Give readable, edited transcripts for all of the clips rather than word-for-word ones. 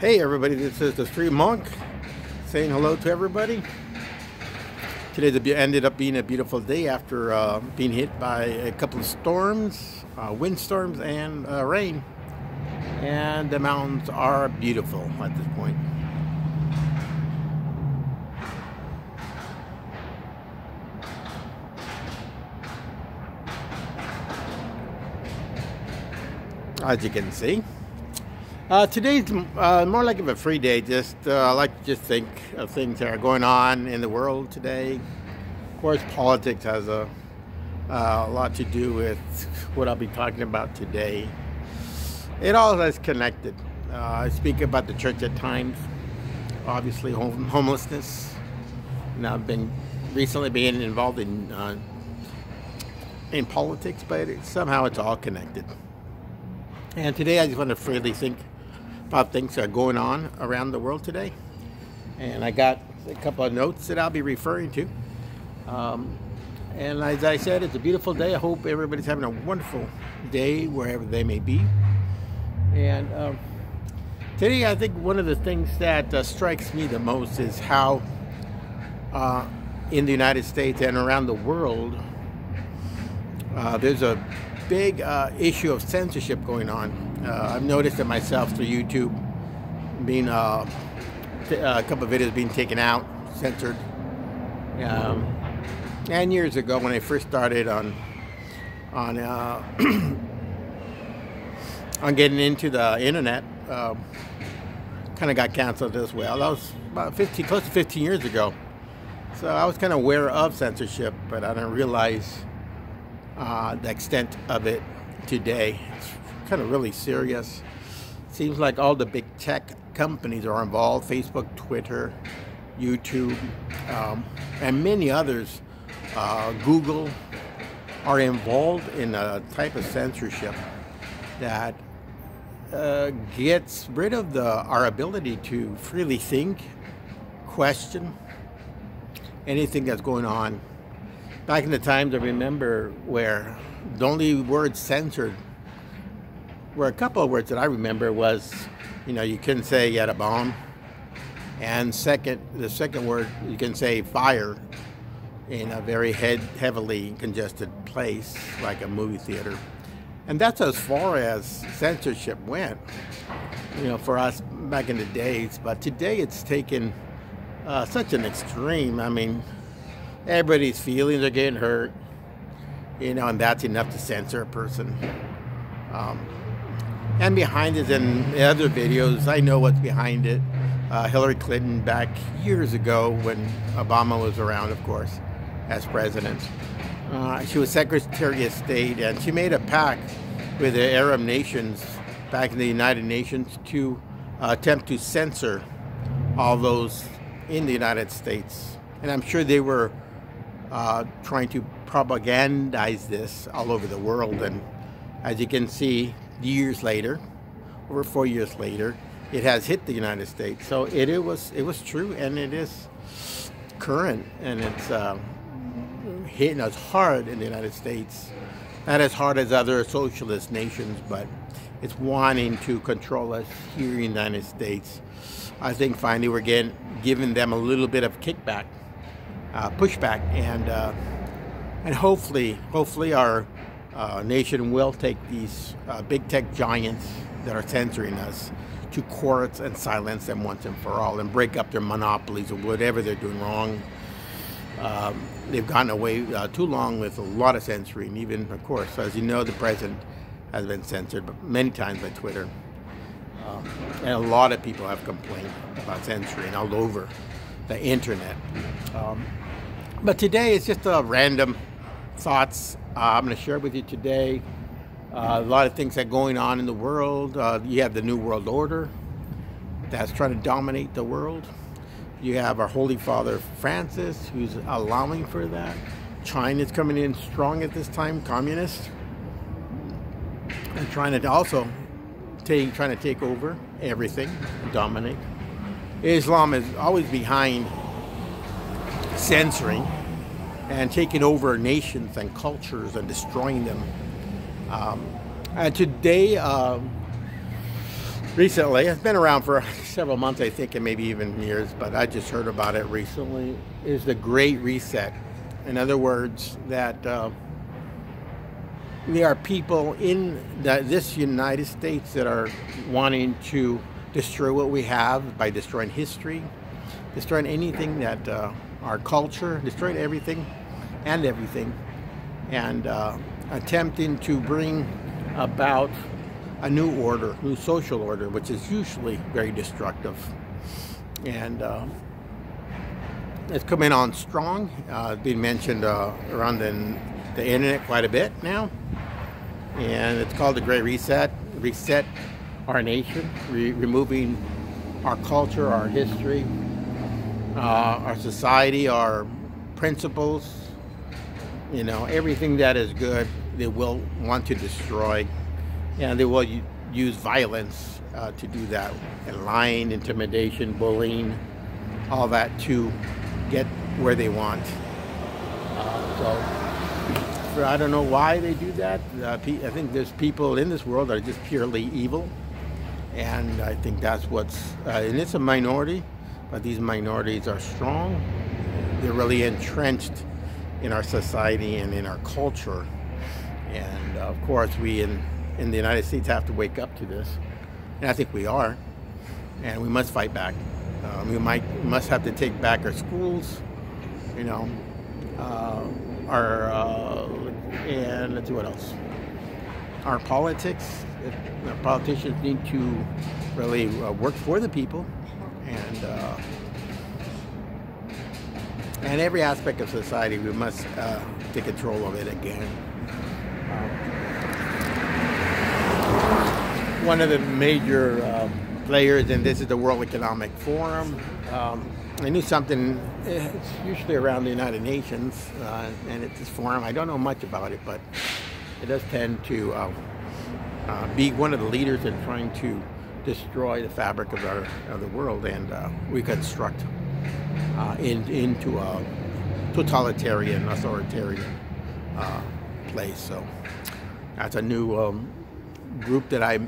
Hey everybody, this is the Street Monk saying hello to everybody. Today ended up being a beautiful day after being hit by a couple of storms, windstorms and rain. And the mountains are beautiful at this point. As you can see. Today's more like a free day. I like to just think of things that are going on in the world today. Of course, politics has a lot to do with what I'll be talking about today. It all is connected. I speak about the church at times, obviously homelessness. And I've been recently being involved in politics, but somehow it's all connected. And today I just want to freely think about things that are going on around the world today. And I got a couple of notes that I'll be referring to. And as I said, it's a beautiful day. I hope everybody's having a wonderful day wherever they may be. And today I think one of the things that strikes me the most is how in the United States and around the world there's a big issue of censorship going on. I've noticed it myself through YouTube, being a couple of videos being taken out, censored. And years ago, when I first started on getting into the internet, kind of got canceled as well. That was about close to 15 years ago. So I was kind of aware of censorship, but I didn't realize the extent of it today. It's kind of really serious. Seems like all the big tech companies are involved: Facebook, Twitter, YouTube, and many others. Google are involved in a type of censorship that gets rid of our ability to freely think, question anything that's going on. Back in the times, I remember where the only words censored were a couple of words that I remember was, you couldn't say you had a bomb, and the second word, you can say fire in a very heavily congested place like a movie theater. And that's as far as censorship went, for us back in the days. But today it's taken such an extreme. I mean, everybody's feelings are getting hurt, and that's enough to censor a person. And behind it, in other videos, I know what's behind it. Hillary Clinton, back years ago when Obama was around, of course, as president. She was Secretary of State, and she made a pact with the Arab nations back in the United Nations to attempt to censor all those in the United States. And I'm sure they were trying to propagandize this all over the world. And as you can see, years later, over 4 years later, it has hit the United States. So it was true, and it is current, and it's hitting us hard in the United States. Not as hard as other socialist nations, but it's wanting to control us here in the United States. I think finally we're giving them a little bit of kickback, pushback, and hopefully our nation will take these big tech giants that are censoring us to courts and silence them once and for all, and break up their monopolies or whatever they're doing wrong. They've gotten away too long with a lot of censoring. Even, of course, as you know, the president has been censored, but many times by Twitter. And a lot of people have complained about censoring all over the internet. But today it's just random thoughts I'm going to share with you today. A lot of things that are going on in the world. You have the New World Order that's trying to dominate the world. You have our Holy Father Francis, who's allowing for that. China's coming in strong at this time, communist, and trying to take over everything, dominate. Islam is always behind censoring and taking over nations and cultures and destroying them. And today, recently, it's been around for several months, I think, and maybe even years, but I just heard about it recently, is the Great Reset. In other words, that there are people in this United States that are wanting to destroy what we have by destroying history, destroying anything that our culture, destroying everything and everything, and attempting to bring about a new order, new social order, which is usually very destructive. And it's coming on strong. Being mentioned around the internet quite a bit now. And it's called the Great Reset. Reset our nation, removing our culture, our history, our society, our principles, you know, everything that is good, they will want to destroy. And they will use violence to do that. And lying, intimidation, bullying, all that to get where they want. I don't know why they do that. I think there's people in this world that are just purely evil. And I think that's what's, and it's a minority, but these minorities are strong. They're really entrenched in our society and in our culture. And of course, we in the United States have to wake up to this. And I think we are. And we must fight back. We must have to take back our schools, you know, and let's see what else. Our politics. Our politicians need to really work for the people, and every aspect of society we must take control of it again. One of the major players in this is the World Economic Forum. I knew something, it's usually around the United Nations, and it's this forum. I don't know much about it, but it does tend to be one of the leaders in trying to destroy the fabric of the world and reconstruct into a totalitarian, authoritarian place. So that's a new group that I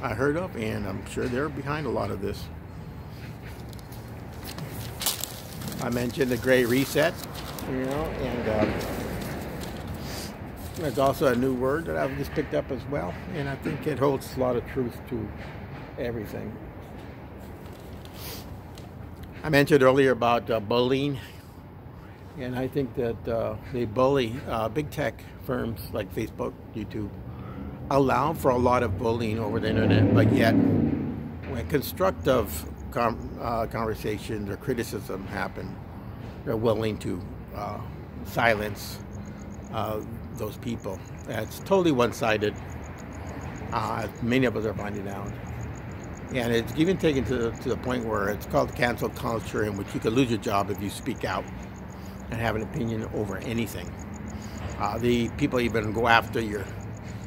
heard of, and I'm sure they're behind a lot of this. I mentioned the Great Reset, you know, and there's also a new word that I've just picked up as well, and I think it holds a lot of truth to everything. I mentioned earlier about bullying, and I think that they bully big tech firms like Facebook, YouTube, allow for a lot of bullying over the internet, but yet when constructive conversations or criticism happen, they're willing to silence those people. It's totally one-sided. Many of us are finding out. And it's even taken to the point where it's called cancel culture, in which you could lose your job if you speak out and have an opinion over anything. The people even go after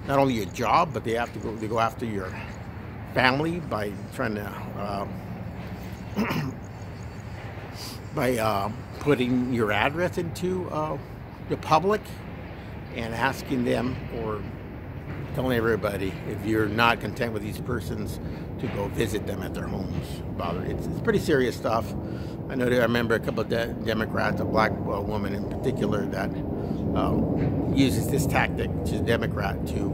not only your job, but they go after your family by trying to putting your address into the public and asking them or telling everybody, if you're not content with these persons, to go visit them at their homes. It's pretty serious stuff. I remember a couple of Democrats, a black woman in particular, that uses this tactic, which is Democrat, to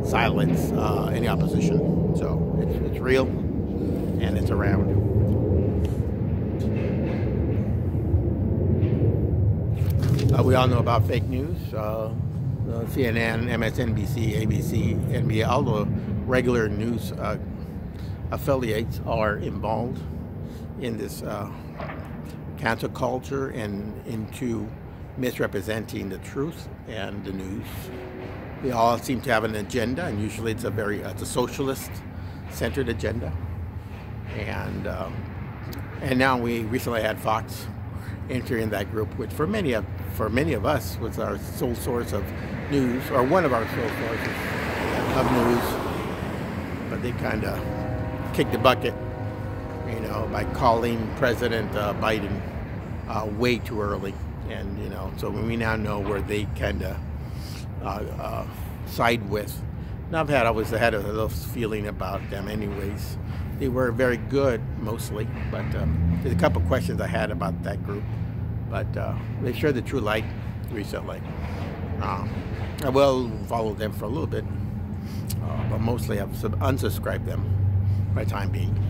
silence any opposition. So it's real and it's around. We all know about fake news. CNN, MSNBC, ABC, NBA, all the regular news affiliates are involved in this cancel culture and into misrepresenting the truth and the news. They all seem to have an agenda, and usually it's a socialist-centered agenda. And now we recently had Fox enter in that group, which for many of us was our sole source of news, or one of our sole sources of news. But they kind of kicked the bucket, you know, by calling President Biden way too early. And, you know, so we now know where they kind of side with Now I've always had a little feeling about them anyways. They were very good mostly, but there's a couple questions I had about that group. But they shared the true light recently. I will follow them for a little bit, but mostly I've unsubscribed them for the time being.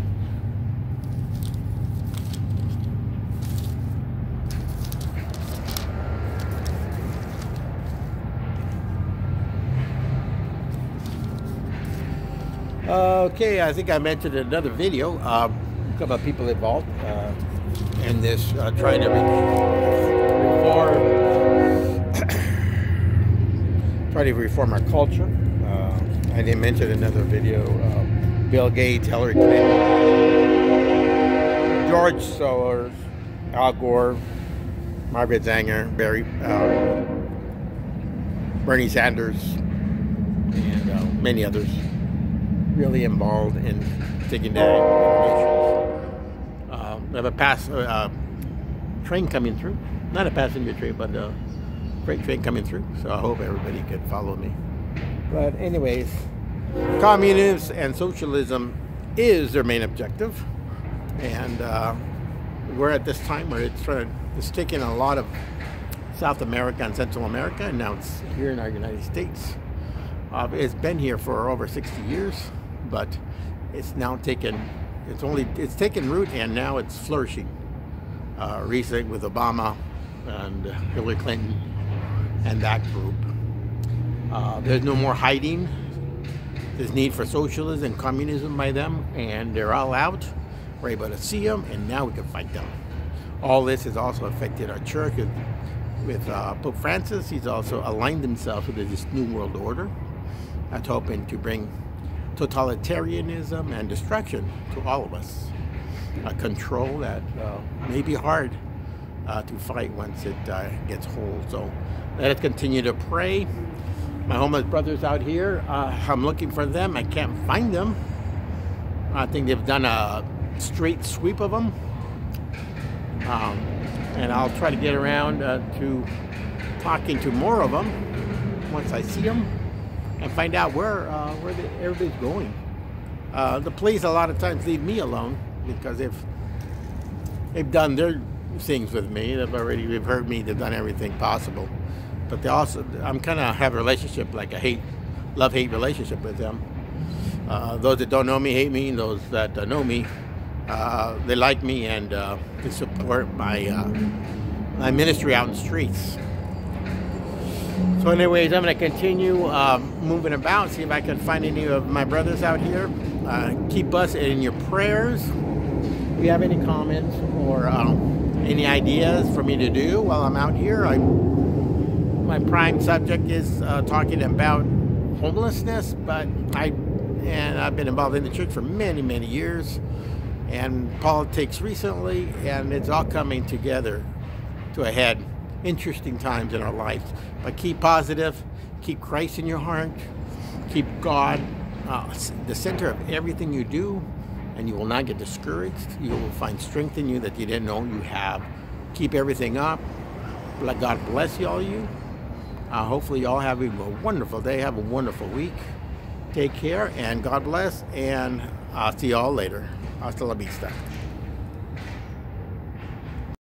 Okay, I think I mentioned in another video, a couple of people involved in this trying to reform our culture. I didn't mention another video, Bill Gates, Hillary Clinton, George Soros, Al Gore, Margaret Sanger, Bernie Sanders, and many others really involved in taking down nations. We have a train coming through, not a passenger train, but a freight train coming through, so I hope everybody could follow me. But anyways, communism and socialism is their main objective, and we're at this time where it's taken a lot of South America and Central America, and now it's here in our United States. It's been here for over 60 years, but it's now taken root, and now it's flourishing. Recently with Obama and Hillary Clinton and that group. There's no more hiding. There's need for socialism and communism by them, and they're all out. We're able to see them, and now we can fight them. All this has also affected our church with Pope Francis. He's also aligned himself with this new world order that's hoping to bring totalitarianism and destruction to all of us. A control that may be hard to fight once it gets hold. So let us continue to pray. My homeless brothers out here, I'm looking for them. I can't find them. I think they've done a straight sweep of them. And I'll try to get around to talking to more of them once I see them and find out where everybody's going. The police a lot of times leave me alone because they've done their things with me. They've heard me. They've done everything possible. But they also, I'm kind of have a relationship, like a love-hate relationship with them. Those that don't know me hate me, and those that know me, they like me, and they support my ministry out in the streets. So anyways, I'm going to continue moving about, see if I can find any of my brothers out here. Keep us in your prayers. If you have any comments or any ideas for me to do while I'm out here, my prime subject is talking about homelessness, but I've been involved in the church for many, many years, and politics recently, and it's all coming together to a head. Interesting times in our lives, but keep positive, keep Christ in your heart, keep God the center of everything you do, and you will not get discouraged. You will find strength in you that you didn't know you have. Keep everything up. Let God bless you all. Hopefully you all have a wonderful day, have a wonderful week. Take care, and God bless, and I'll see you all later. Hasta la vista.